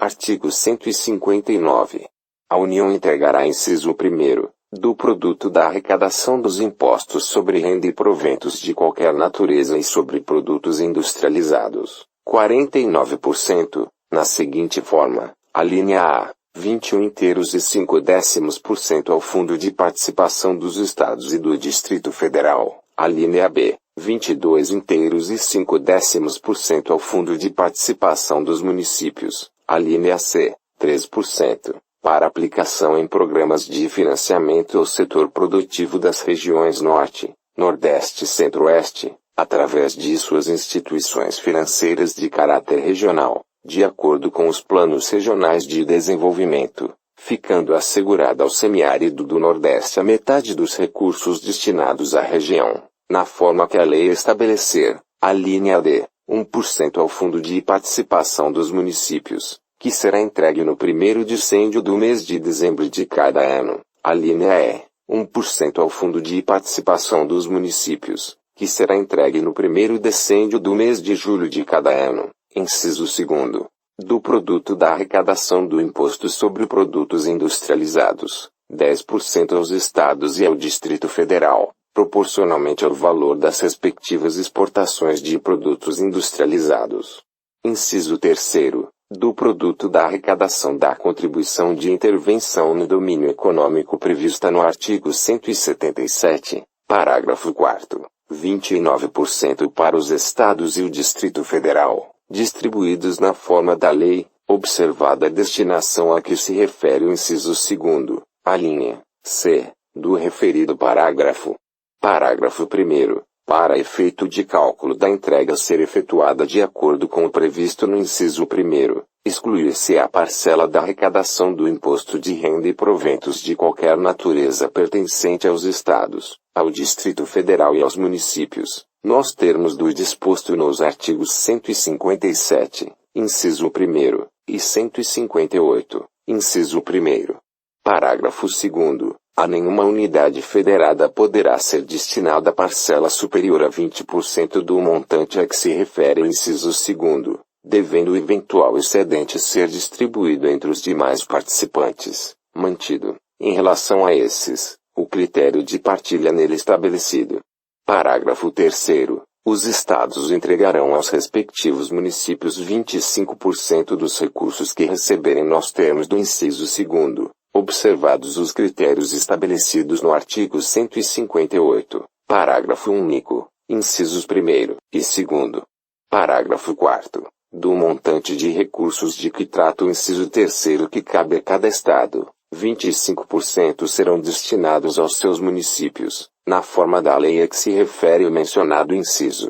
Artigo 159. A União entregará inciso 1º, do produto da arrecadação dos impostos sobre renda e proventos de qualquer natureza e sobre produtos industrializados, 49%, na seguinte forma: alínea A, 21,5% ao Fundo de Participação dos Estados e do Distrito Federal, alínea B, 22,5% ao Fundo de Participação dos Municípios, alínea C, 3%. Para aplicação em programas de financiamento ao setor produtivo das regiões Norte, Nordeste e Centro-Oeste, através de suas instituições financeiras de caráter regional, de acordo com os planos regionais de desenvolvimento, ficando assegurada ao semiárido do Nordeste a metade dos recursos destinados à região, na forma que a lei estabelecer, alínea D, 1% ao Fundo de Participação dos Municípios, que será entregue no primeiro dicêndio do mês de dezembro de cada ano, alínea E, 1% ao Fundo de Participação dos Municípios, que será entregue no primeiro decêndio do mês de julho de cada ano, inciso 2º, do produto da arrecadação do Imposto sobre Produtos Industrializados, 10% aos Estados e ao Distrito Federal, proporcionalmente ao valor das respectivas exportações de produtos industrializados. Inciso 3º, do produto da arrecadação da contribuição de intervenção no domínio econômico prevista no artigo 177, parágrafo 4º, 29% para os Estados e o Distrito Federal, distribuídos na forma da lei, observada a destinação a que se refere o inciso 2º, alínea C, do referido parágrafo. Parágrafo 1º. Para efeito de cálculo da entrega ser efetuada de acordo com o previsto no inciso 1º, excluir-se a parcela da arrecadação do imposto de renda e proventos de qualquer natureza pertencente aos Estados, ao Distrito Federal e aos municípios, nos termos do disposto nos artigos 157, inciso 1º, e 158, inciso 1º. Parágrafo 2º. A nenhuma unidade federada poderá ser destinada parcela superior a 20% do montante a que se refere o inciso 2º, devendo o eventual excedente ser distribuído entre os demais participantes, mantido, em relação a esses, o critério de partilha nele estabelecido. Parágrafo 3º. Os Estados entregarão aos respectivos municípios 25% dos recursos que receberem nos termos do inciso 2º. Observados os critérios estabelecidos no artigo 158, parágrafo único, incisos 1º e 2º. Parágrafo 4º. Do montante de recursos de que trata o inciso 3º que cabe a cada Estado, 25% serão destinados aos seus municípios, na forma da lei a que se refere o mencionado inciso.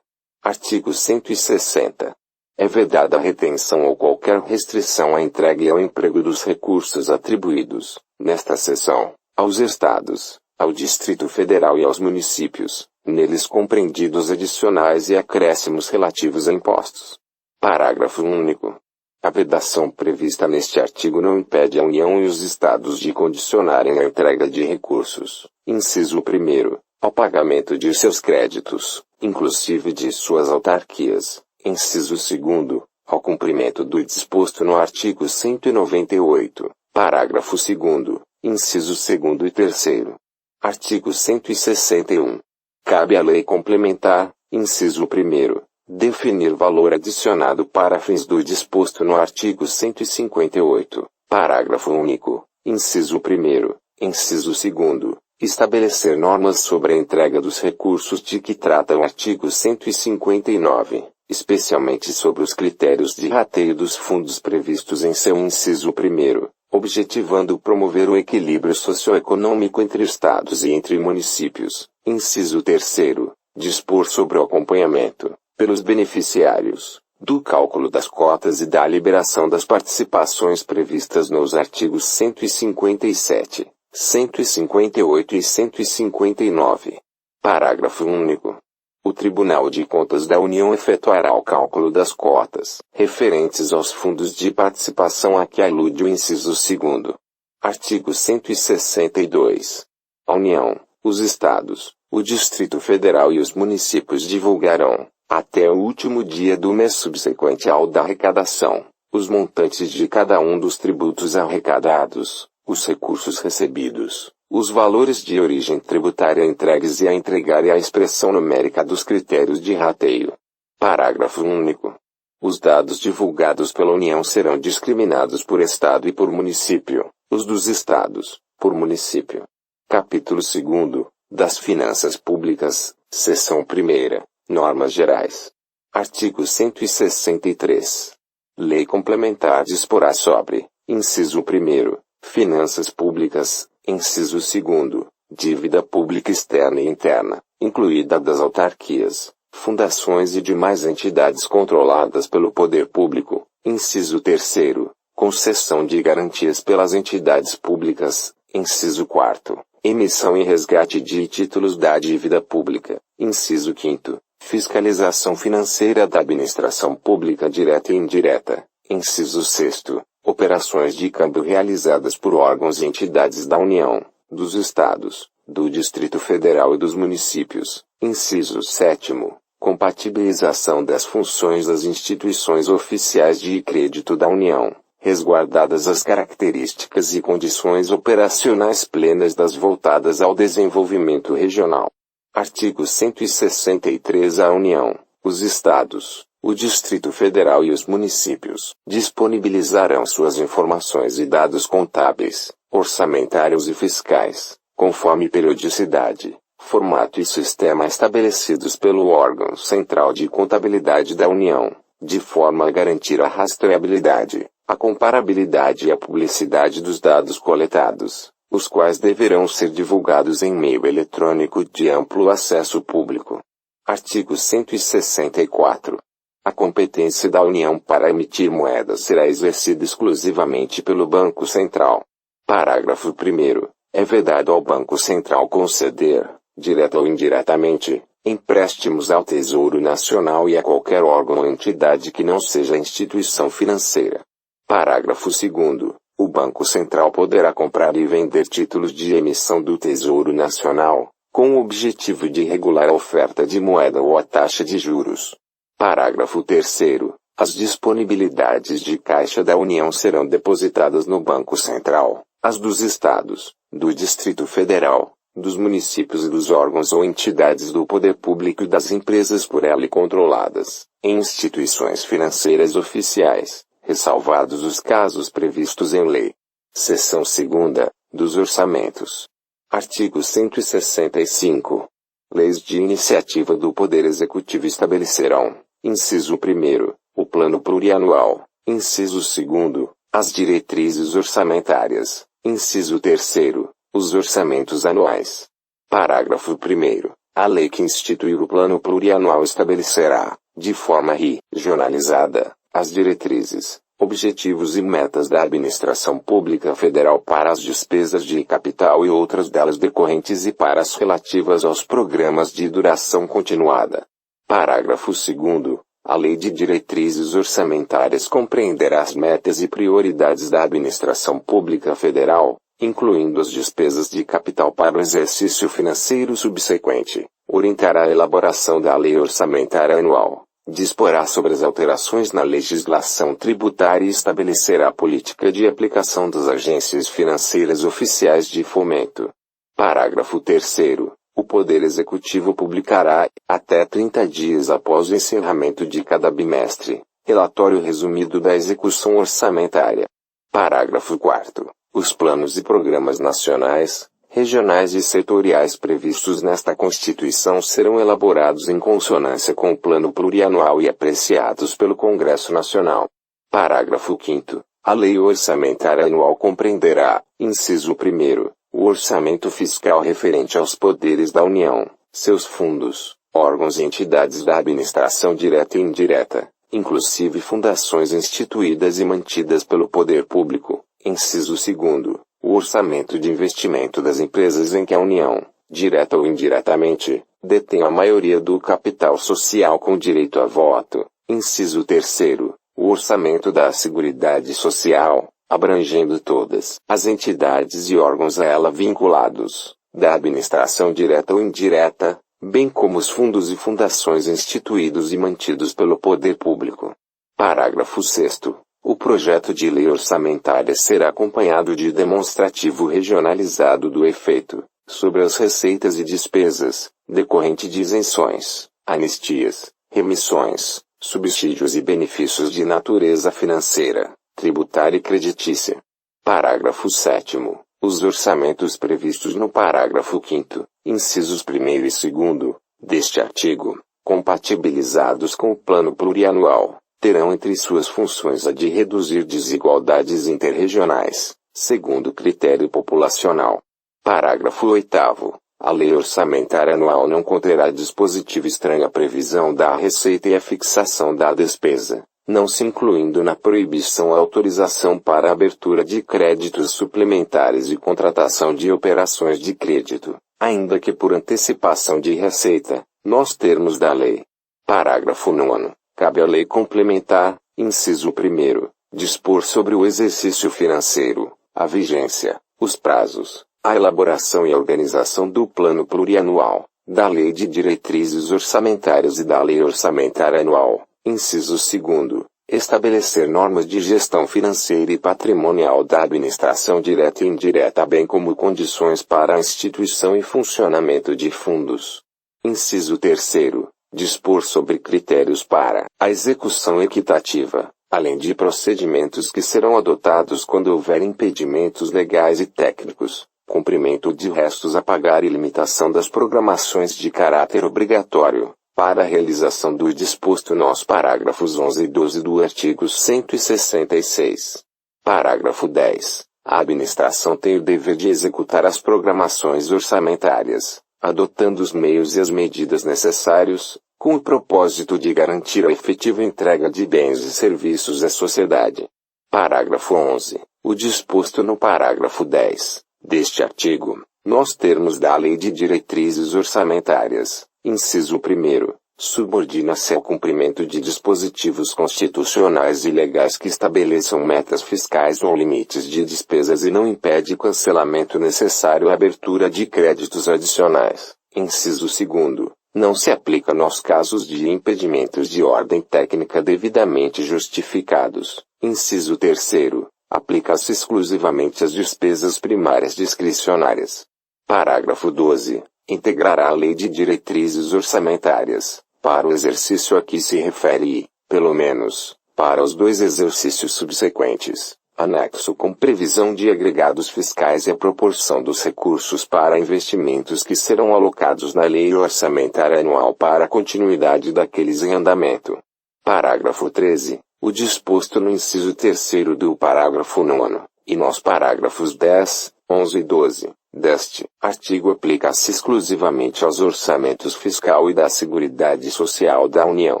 Artigo 160. É vedada a retenção ou qualquer restrição à entrega e ao emprego dos recursos atribuídos, nesta seção, aos Estados, ao Distrito Federal e aos municípios, neles compreendidos adicionais e acréscimos relativos a impostos. Parágrafo único. A vedação prevista neste artigo não impede a União e os Estados de condicionarem a entrega de recursos, inciso 1º, ao pagamento de seus créditos, inclusive de suas autarquias. Inciso 2º, ao cumprimento do disposto no artigo 198, parágrafo 2º, inciso 2º e 3º. Artigo 161. Cabe à lei complementar, inciso 1º, definir valor adicionado para fins do disposto no artigo 158, parágrafo único, inciso 1º, inciso 2º, estabelecer normas sobre a entrega dos recursos de que trata o artigo 159. Especialmente sobre os critérios de rateio dos fundos previstos em seu inciso 1º, objetivando promover o equilíbrio socioeconômico entre Estados e entre municípios. Inciso 3º, dispor sobre o acompanhamento, pelos beneficiários, do cálculo das cotas e da liberação das participações previstas nos artigos 157, 158 e 159. Parágrafo único. O Tribunal de Contas da União efetuará o cálculo das cotas, referentes aos fundos de participação a que alude o inciso 2º. Artigo 162. A União, os Estados, o Distrito Federal e os municípios divulgarão, até o último dia do mês subsequente ao da arrecadação, os montantes de cada um dos tributos arrecadados, os recursos recebidos, os valores de origem tributária entregues e a entregar e a expressão numérica dos critérios de rateio. Parágrafo único. Os dados divulgados pela União serão discriminados por Estado e por município, os dos Estados, por município. Capítulo 2º, das Finanças Públicas, Seção 1ª, Normas Gerais. Artigo 163. Lei Complementar disporá sobre, inciso 1º, Finanças Públicas, inciso 2º, Dívida Pública Externa e Interna, incluída das autarquias, fundações e demais entidades controladas pelo poder público, inciso 3º, concessão de garantias pelas entidades públicas, inciso 4º, emissão e resgate de títulos da dívida pública, inciso 5º, fiscalização financeira da administração pública direta e indireta, inciso 6º, operações de câmbio realizadas por órgãos e entidades da União, dos Estados, do Distrito Federal e dos municípios, inciso 7º, compatibilização das funções das instituições oficiais de crédito da União, resguardadas as características e condições operacionais plenas das voltadas ao desenvolvimento regional. Artigo 163. A União, os Estados, o Distrito Federal e os municípios disponibilizarão suas informações e dados contábeis, orçamentários e fiscais, conforme periodicidade, formato e sistema estabelecidos pelo órgão central de contabilidade da União, de forma a garantir a rastreabilidade, a comparabilidade e a publicidade dos dados coletados, os quais deverão ser divulgados em meio eletrônico de amplo acesso público. Artigo 164. A competência da União para emitir moeda será exercida exclusivamente pelo Banco Central. Parágrafo 1º. É vedado ao Banco Central conceder, direta ou indiretamente, empréstimos ao Tesouro Nacional e a qualquer órgão ou entidade que não seja instituição financeira. Parágrafo 2º. O Banco Central poderá comprar e vender títulos de emissão do Tesouro Nacional, com o objetivo de regular a oferta de moeda ou a taxa de juros. Parágrafo 3º. As disponibilidades de caixa da União serão depositadas no Banco Central, as dos Estados, do Distrito Federal, dos municípios e dos órgãos ou entidades do poder público e das empresas por ela controladas, em instituições financeiras oficiais, ressalvados os casos previstos em lei. Seção 2ª, dos orçamentos. Artigo 165. Leis de iniciativa do Poder Executivo estabelecerão, inciso 1º, o Plano Plurianual, inciso 2º, as diretrizes orçamentárias, inciso 3º, os orçamentos anuais. Parágrafo 1º. A lei que instituir o Plano Plurianual estabelecerá, de forma regionalizada, as diretrizes, objetivos e metas da administração pública federal para as despesas de capital e outras delas decorrentes e para as relativas aos programas de duração continuada. Parágrafo 2º. A Lei de Diretrizes Orçamentárias compreenderá as metas e prioridades da administração pública federal, incluindo as despesas de capital para o exercício financeiro subsequente, orientará a elaboração da Lei Orçamentária Anual, disporá sobre as alterações na legislação tributária e estabelecerá a política de aplicação das agências financeiras oficiais de fomento. Parágrafo 3º. O Poder Executivo publicará, até 30 dias após o encerramento de cada bimestre, relatório resumido da execução orçamentária. Parágrafo 4º. Os planos e programas nacionais, regionais e setoriais previstos nesta Constituição serão elaborados em consonância com o Plano Plurianual e apreciados pelo Congresso Nacional. Parágrafo 5º. A Lei Orçamentária Anual compreenderá, inciso 1º, o orçamento fiscal referente aos poderes da União, seus fundos, órgãos e entidades da administração direta e indireta, inclusive fundações instituídas e mantidas pelo poder público. Inciso 2º, o orçamento de investimento das empresas em que a União, direta ou indiretamente, detém a maioria do capital social com direito a voto. Inciso 3º, o orçamento da Seguridade Social, abrangendo todas as entidades e órgãos a ela vinculados, da administração direta ou indireta, bem como os fundos e fundações instituídos e mantidos pelo poder público. Parágrafo 6º. O projeto de lei orçamentária será acompanhado de demonstrativo regionalizado do efeito sobre as receitas e despesas, decorrente de isenções, anistias, remissões, subsídios e benefícios de natureza financeira, tributária e creditícia. Parágrafo 7º. Os orçamentos previstos no parágrafo 5º, incisos 1º e 2º, deste artigo, compatibilizados com o Plano Plurianual, terão entre suas funções a de reduzir desigualdades interregionais, segundo critério populacional. Parágrafo 8º. A Lei Orçamentária Anual não conterá dispositivo estranho à previsão da receita e à fixação da despesa, não se incluindo na proibição a autorização para a abertura de créditos suplementares e contratação de operações de crédito, ainda que por antecipação de receita, nos termos da lei. Parágrafo 9º. Cabe à lei complementar, inciso 1º, dispor sobre o exercício financeiro, a vigência, os prazos, a elaboração e a organização do Plano Plurianual, da Lei de Diretrizes Orçamentárias e da Lei Orçamentária Anual, inciso 2º, estabelecer normas de gestão financeira e patrimonial da administração direta e indireta, bem como condições para a instituição e funcionamento de fundos. Inciso 3º, dispor sobre critérios para a execução equitativa, além de procedimentos que serão adotados quando houver impedimentos legais e técnicos, cumprimento de restos a pagar e limitação das programações de caráter obrigatório, para a realização do disposto nos parágrafos 11 e 12 do artigo 166. Parágrafo 10. A administração tem o dever de executar as programações orçamentárias, adotando os meios e as medidas necessários, com o propósito de garantir a efetiva entrega de bens e serviços à sociedade. Parágrafo 11. O disposto no parágrafo 10 deste artigo, nos termos da Lei de Diretrizes Orçamentárias, inciso 1º, subordina-se ao cumprimento de dispositivos constitucionais e legais que estabeleçam metas fiscais ou limites de despesas e não impede cancelamento necessário à abertura de créditos adicionais. Inciso 2º, não se aplica nos casos de impedimentos de ordem técnica devidamente justificados. Inciso 3º, aplica-se exclusivamente às despesas primárias discricionárias. Parágrafo 12. Integrará a Lei de Diretrizes Orçamentárias, para o exercício a que se refere e, pelo menos, para os 2 exercícios subsequentes, anexo com previsão de agregados fiscais e a proporção dos recursos para investimentos que serão alocados na Lei Orçamentária Anual para a continuidade daqueles em andamento. Parágrafo 13. O disposto no inciso 3º do parágrafo 9º, e nos parágrafos 10, 11 e 12, deste artigo aplica-se exclusivamente aos orçamentos fiscal e da Seguridade Social da União.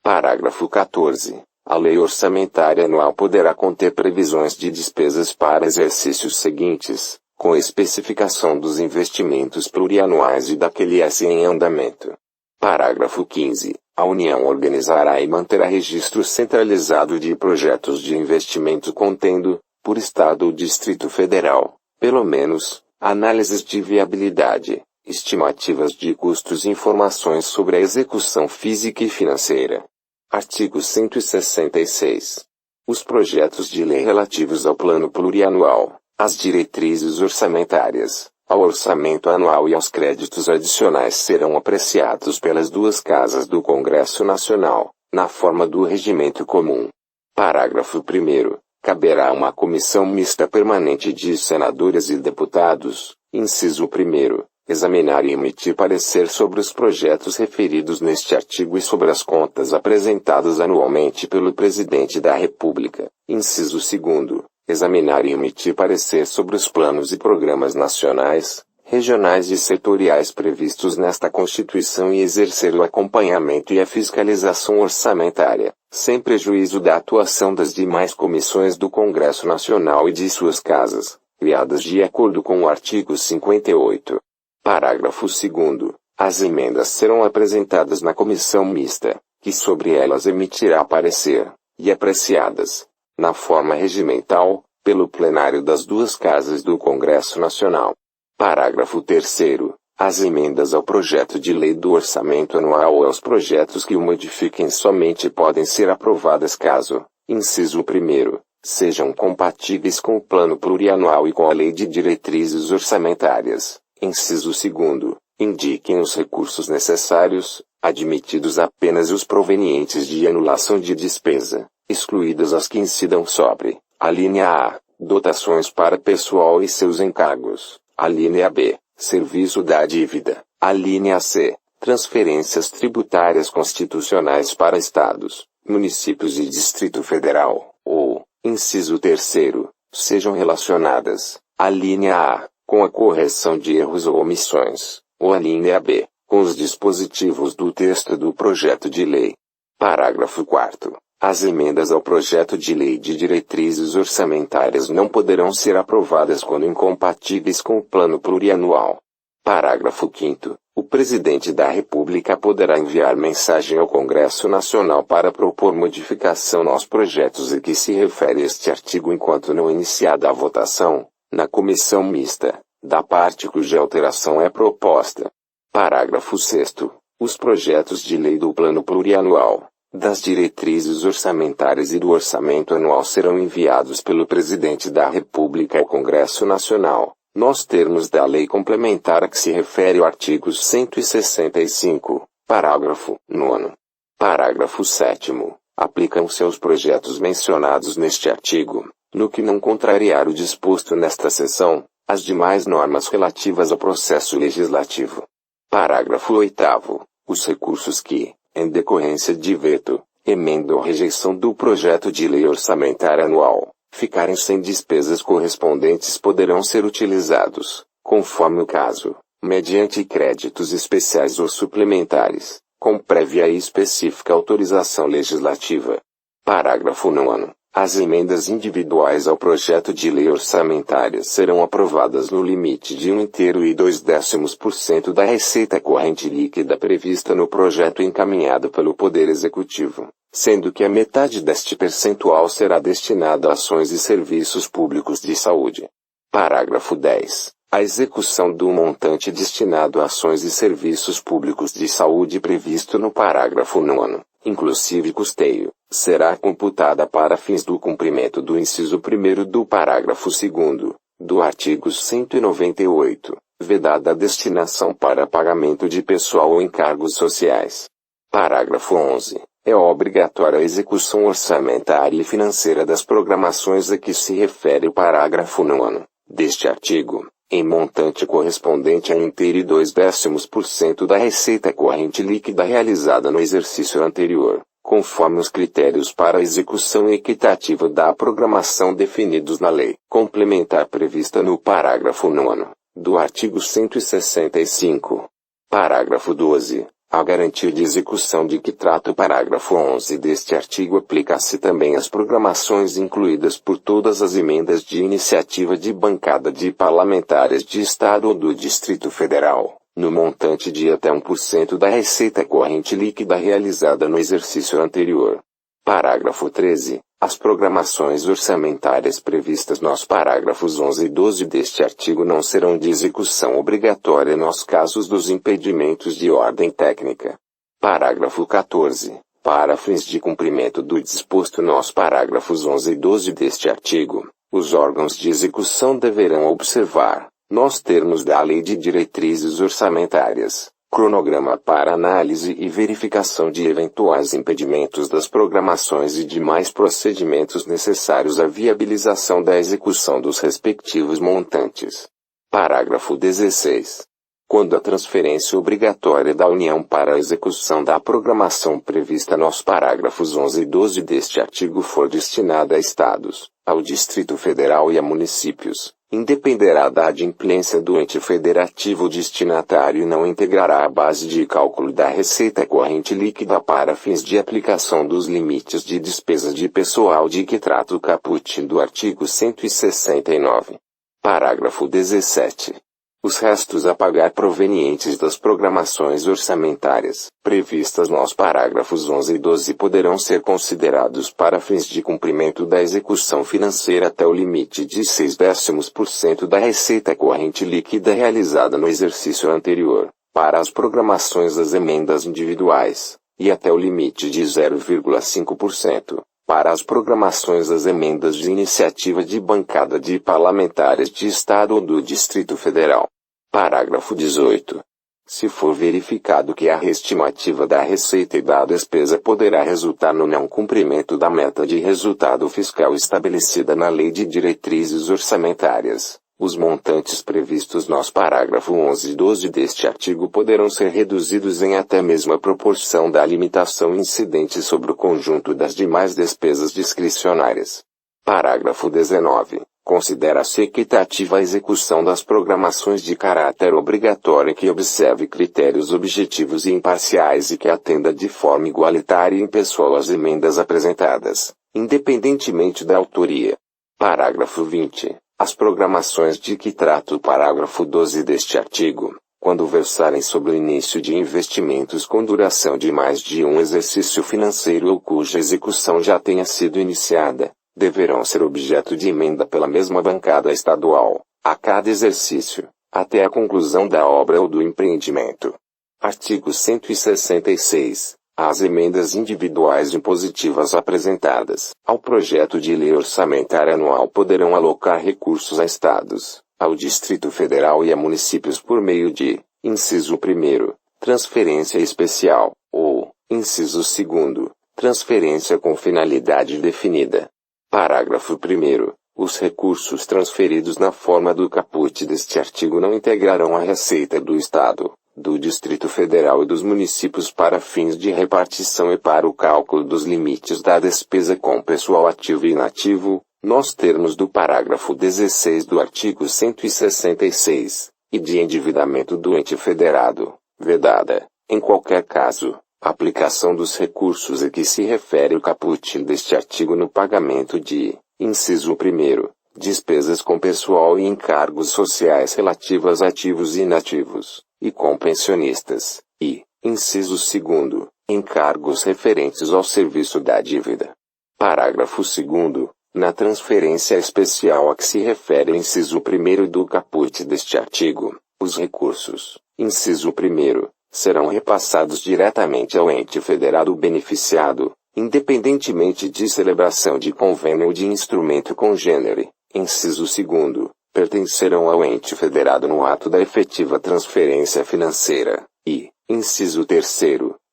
Parágrafo 14. A Lei Orçamentária Anual poderá conter previsões de despesas para exercícios seguintes, com especificação dos investimentos plurianuais e daqueles em andamento. Parágrafo 15. A União organizará e manterá registro centralizado de projetos de investimento contendo, por Estado ou Distrito Federal, pelo menos, análises de viabilidade, estimativas de custos e informações sobre a execução física e financeira. Artigo 166. Os projetos de lei relativos ao Plano Plurianual, às diretrizes orçamentárias, ao orçamento anual e aos créditos adicionais serão apreciados pelas 2 casas do Congresso Nacional, na forma do regimento comum. Parágrafo 1º. Caberá uma comissão mista permanente de senadores e deputados, inciso 1º, examinar e emitir parecer sobre os projetos referidos neste artigo e sobre as contas apresentadas anualmente pelo Presidente da República, inciso 2º, examinar e emitir parecer sobre os planos e programas nacionais, regionais e setoriais previstos nesta Constituição e exercer o acompanhamento e a fiscalização orçamentária, sem prejuízo da atuação das demais comissões do Congresso Nacional e de suas casas, criadas de acordo com o artigo 58. Parágrafo 2º. As emendas serão apresentadas na comissão mista, que sobre elas emitirá parecer, e apreciadas, na forma regimental, pelo plenário das 2 casas do Congresso Nacional. Parágrafo 3º. As emendas ao projeto de lei do orçamento anual ou aos projetos que o modifiquem somente podem ser aprovadas caso, Inciso 1º. Sejam compatíveis com o Plano Plurianual e com a Lei de Diretrizes Orçamentárias. Inciso 2º. Indiquem os recursos necessários, admitidos apenas os provenientes de anulação de despesa, excluídas as que incidam sobre: a linha A, dotações para pessoal e seus encargos; a linha B, serviço da dívida; a linha C, transferências tributárias constitucionais para estados, municípios e Distrito Federal, ou, inciso 3º, sejam relacionadas: a linha A, com a correção de erros ou omissões, ou a linha B, com os dispositivos do texto do projeto de lei. Parágrafo 4º. As emendas ao projeto de lei de diretrizes orçamentárias não poderão ser aprovadas quando incompatíveis com o plano plurianual. Parágrafo 5º. O Presidente da República poderá enviar mensagem ao Congresso Nacional para propor modificação nos projetos a que se refere este artigo enquanto não iniciada a votação, na comissão mista, da parte cuja alteração é proposta. Parágrafo 6º. Os projetos de lei do Plano Plurianual, das diretrizes orçamentárias e do orçamento anual serão enviados pelo Presidente da República ao Congresso Nacional, nos termos da lei complementar a que se refere o artigo 165, parágrafo 9º. Parágrafo 7º. Aplicam-se aos projetos mencionados neste artigo, no que não contrariar o disposto nesta seção, as demais normas relativas ao processo legislativo. Parágrafo 8º. Os recursos que, em decorrência de veto, emenda ou rejeição do projeto de lei orçamentária anual, ficarem sem despesas correspondentes poderão ser utilizados, conforme o caso, mediante créditos especiais ou suplementares, com prévia e específica autorização legislativa. Parágrafo 9º. As emendas individuais ao projeto de lei orçamentária serão aprovadas no limite de 1/3 e 2/10% da receita corrente líquida prevista no projeto encaminhado pelo Poder Executivo, sendo que a metade deste percentual será destinada a ações e serviços públicos de saúde. Parágrafo 10. A execução do montante destinado a ações e serviços públicos de saúde previsto no parágrafo 9º, inclusive custeio, será computada para fins do cumprimento do inciso 1º do parágrafo 2º, do artigo 198, vedada a destinação para pagamento de pessoal ou encargos sociais. Parágrafo 11. É obrigatória a execução orçamentária e financeira das programações a que se refere o parágrafo 9º deste artigo, em montante correspondente a 1/3 e 2/10% da receita corrente líquida realizada no exercício anterior, conforme os critérios para a execução equitativa da programação definidos na lei complementar prevista no parágrafo 9º do artigo 165. Parágrafo 12. A garantia de execução de que trata o parágrafo 11 deste artigo aplica-se também às programações incluídas por todas as emendas de iniciativa de bancada de parlamentares de Estado ou do Distrito Federal, no montante de até 1% da receita corrente líquida realizada no exercício anterior. Parágrafo 13. As programações orçamentárias previstas nos parágrafos 11 e 12 deste artigo não serão de execução obrigatória nos casos dos impedimentos de ordem técnica. Parágrafo 14. Para fins de cumprimento do disposto nos parágrafos 11 e 12 deste artigo, os órgãos de execução deverão observar, nos termos da Lei de Diretrizes Orçamentárias, cronograma para análise e verificação de eventuais impedimentos das programações e demais procedimentos necessários à viabilização da execução dos respectivos montantes. Parágrafo 16. Quando a transferência obrigatória da União para a execução da programação prevista nos parágrafos 11 e 12 deste artigo for destinada a Estados, ao Distrito Federal e a municípios, independerá da adimplência do ente federativo destinatário e não integrará a base de cálculo da receita corrente líquida para fins de aplicação dos limites de despesa de pessoal de que trata o caput do artigo 169. Parágrafo 17. Os restos a pagar provenientes das programações orçamentárias, previstas nos parágrafos 11 e 12 poderão ser considerados para fins de cumprimento da execução financeira até o limite de 0,6% da receita corrente líquida realizada no exercício anterior, para as programações das emendas individuais, e até o limite de 0,5%, para as programações das emendas de iniciativa de bancada de parlamentares de Estado ou do Distrito Federal. Parágrafo 18. Se for verificado que a reestimativa da receita e da despesa poderá resultar no não cumprimento da meta de resultado fiscal estabelecida na Lei de Diretrizes Orçamentárias, os montantes previstos nos parágrafo 11 e 12 deste artigo poderão ser reduzidos em até mesma proporção da limitação incidente sobre o conjunto das demais despesas discricionárias. Parágrafo 19. Considera-se equitativa a execução das programações de caráter obrigatório que observe critérios objetivos e imparciais e que atenda de forma igualitária e impessoal às emendas apresentadas, independentemente da autoria. Parágrafo 20. As programações de que trata o parágrafo 12 deste artigo, quando versarem sobre o início de investimentos com duração de mais de um exercício financeiro ou cuja execução já tenha sido iniciada, deverão ser objeto de emenda pela mesma bancada estadual, a cada exercício, até a conclusão da obra ou do empreendimento. Artigo 166. As emendas individuais impositivas apresentadas ao projeto de lei orçamentária anual poderão alocar recursos a estados, ao Distrito Federal e a municípios por meio de, inciso 1, transferência especial, ou, inciso 2, transferência com finalidade definida. Parágrafo 1. Os recursos transferidos na forma do caput deste artigo não integrarão a receita do Estado, do Distrito Federal e dos municípios para fins de repartição e para o cálculo dos limites da despesa com pessoal ativo e inativo, nos termos do parágrafo 16 do artigo 166, e de endividamento do ente federado, vedada, em qualquer caso, a aplicação dos recursos a que se refere o caput deste artigo no pagamento de, inciso 1, despesas com pessoal e encargos sociais relativas a ativos e inativos, e com pensionistas, e, inciso 2, encargos referentes ao serviço da dívida. Parágrafo 2. Na transferência especial a que se refere o inciso 1 do caput deste artigo, os recursos, inciso 1, serão repassados diretamente ao ente federado beneficiado, independentemente de celebração de convênio ou de instrumento congênere, inciso 2, pertencerão ao ente federado no ato da efetiva transferência financeira, e, inciso 3,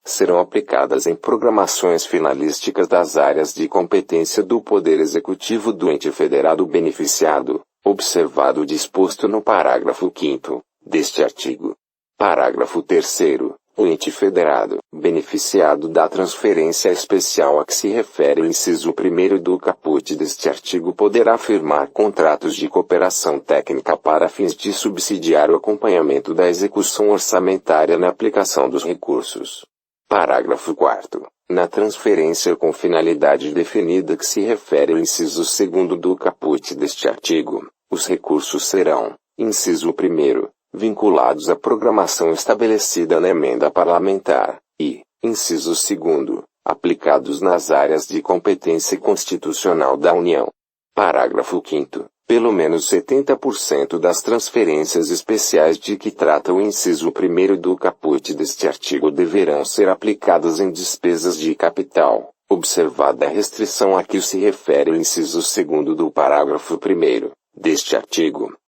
serão aplicadas em programações finalísticas das áreas de competência do Poder Executivo do ente federado beneficiado, observado o disposto no parágrafo 5º deste artigo. Parágrafo 3º. O ente federado, beneficiado da transferência especial a que se refere o inciso 1 do caput deste artigo poderá firmar contratos de cooperação técnica para fins de subsidiar o acompanhamento da execução orçamentária na aplicação dos recursos. Parágrafo 4º. Na transferência com finalidade definida que se refere ao inciso 2 do caput deste artigo, os recursos serão, inciso 1, vinculados à programação estabelecida na emenda parlamentar, e, inciso 2, aplicados nas áreas de competência constitucional da União. Parágrafo 5º. Pelo menos 70% das transferências especiais de que trata o inciso 1 do caput deste artigo deverão ser aplicadas em despesas de capital, observada a restrição a que se refere o inciso 2 do parágrafo 1 deste artigo.